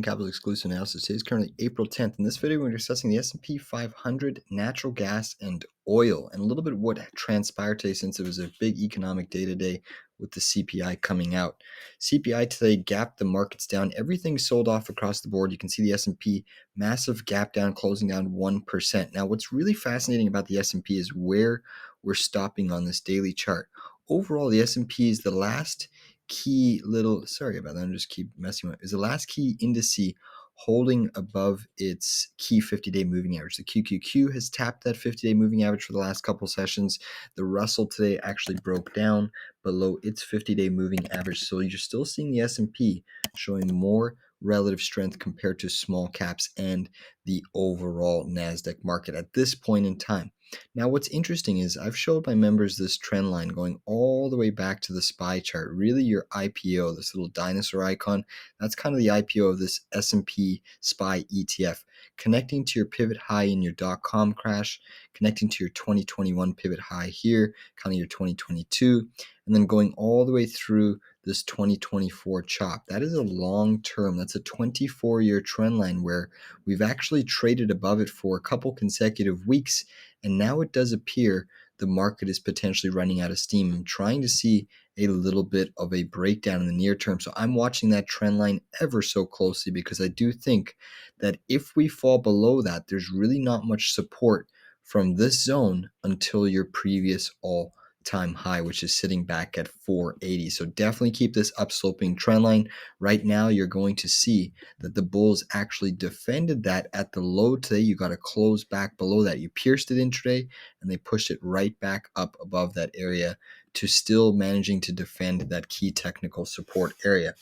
Capital exclusive analysis. Today is currently April 10th. In this video, we're discussing the S&P 500, natural gas, and oil, and a little bit of what transpired today since it was a big economic day today with the CPI coming out. CPI today gapped the markets down. Everything sold off across the board. You can see the S&P massive gap down, closing down 1%. Now, what's really fascinating about the S&P is where we're stopping on this daily chart. Overall, the S&P is the last key little, sorry about that, I'm just keep messing with it, is the last key indice holding above its key 50-day moving average. The QQQ has tapped that 50-day moving average for the last couple sessions. The Russell today actually broke down below its 50-day moving average. So you're still seeing the S&P showing more relative strength compared to small caps and the overall NASDAQ market at this point in time. Now, what's interesting is I've showed my members this trend line going all the way back to the SPY chart, really your IPO, this little dinosaur icon. That's kind of the IPO of this S&P SPY ETF, connecting to your pivot high in your .com crash, connecting to your 2021 pivot high here, kind of your 2022, and then going all the way through this 2024 chop. That is a long term. That's a 24-year trend line where we've actually traded above it for a couple consecutive weeks. And now it does appear the market is potentially running out of steam. I'm trying to see a little bit of a breakdown in the near term. So I'm watching that trend line ever so closely because I do think that if we fall below that, there's really not much support from this zone until your previous all-time high, which is sitting back at 480. So definitely keep this upsloping trend line. Right now, you're going to see that the bulls actually defended that at the low today. You got to close back below that. You pierced it intraday and they pushed it right back up above that area to still managing to defend that key technical support area.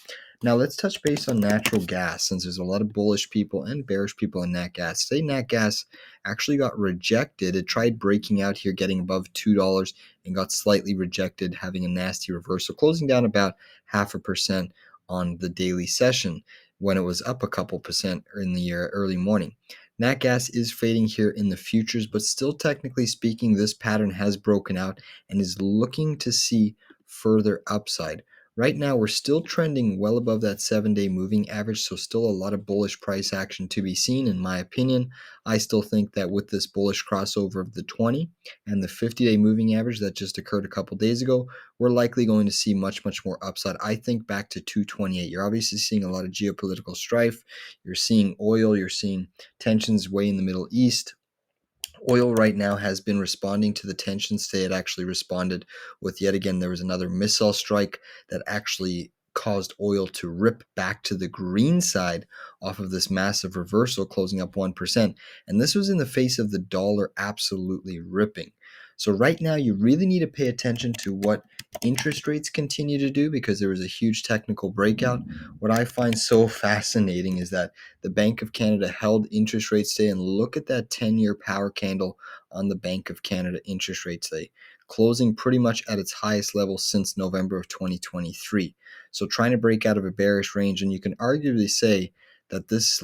Now let's touch base on natural gas, since there's a lot of bullish people and bearish people in nat gas. Today, nat gas actually got rejected. It tried breaking out here, getting above $2 and got slightly rejected, having a nasty reversal, closing down about 0.5% on the daily session when it was up a couple percent in the early morning. Nat gas is fading here in the futures, but still technically speaking, this pattern has broken out and is looking to see further upside. Right now, we're still trending well above that 7-day moving average, so still a lot of bullish price action to be seen, in my opinion. I still think that with this bullish crossover of the 20 and the 50-day moving average that just occurred a couple days ago, we're likely going to see much more upside. I think back to 228. You're obviously seeing a lot of geopolitical strife. You're seeing oil. You're seeing tensions way in the Middle East. Oil right now has been responding to the tensions today. It actually responded with, yet again, there was another missile strike that actually caused oil to rip back to the green side off of this massive reversal, closing up 1%. And this was in the face of the dollar absolutely ripping. So right now, you really need to pay attention to what interest rates continue to do, because there was a huge technical breakout. What I find so fascinating is that the Bank of Canada held interest rates today, and look at that 10-year power candle on the Bank of Canada interest rates today, closing pretty much at its highest level since November of 2023. So trying to break out of a bearish range, and you can arguably say that this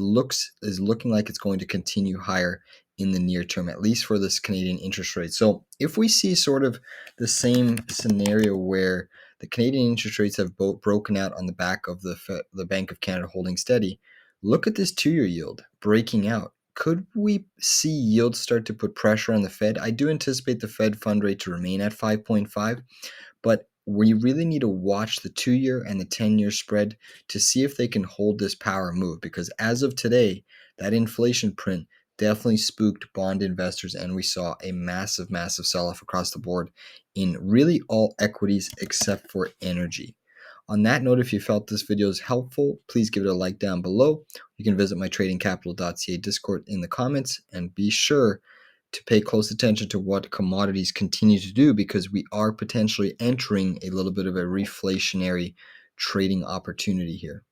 is looking like it's going to continue higher in the near term, at least for this Canadian interest rate. So if we see sort of the same scenario where the Canadian interest rates have both broken out on the back of the Bank of Canada holding steady, look at this 2-year yield breaking out. Could we see yields start to put pressure on the Fed? I do anticipate the Fed fund rate to remain at 5.5, but we really need to watch the 2-year and the 10-year spread to see if they can hold this power move, because as of today, that inflation print definitely spooked bond investors, and we saw a massive sell-off across the board in really all equities except for energy. On that note, if you felt this video is helpful, please give it a like down below. You can visit my tradingcapital.ca Discord in the comments, and be sure to pay close attention to what commodities continue to do, because we are potentially entering a little bit of a reflationary trading opportunity here.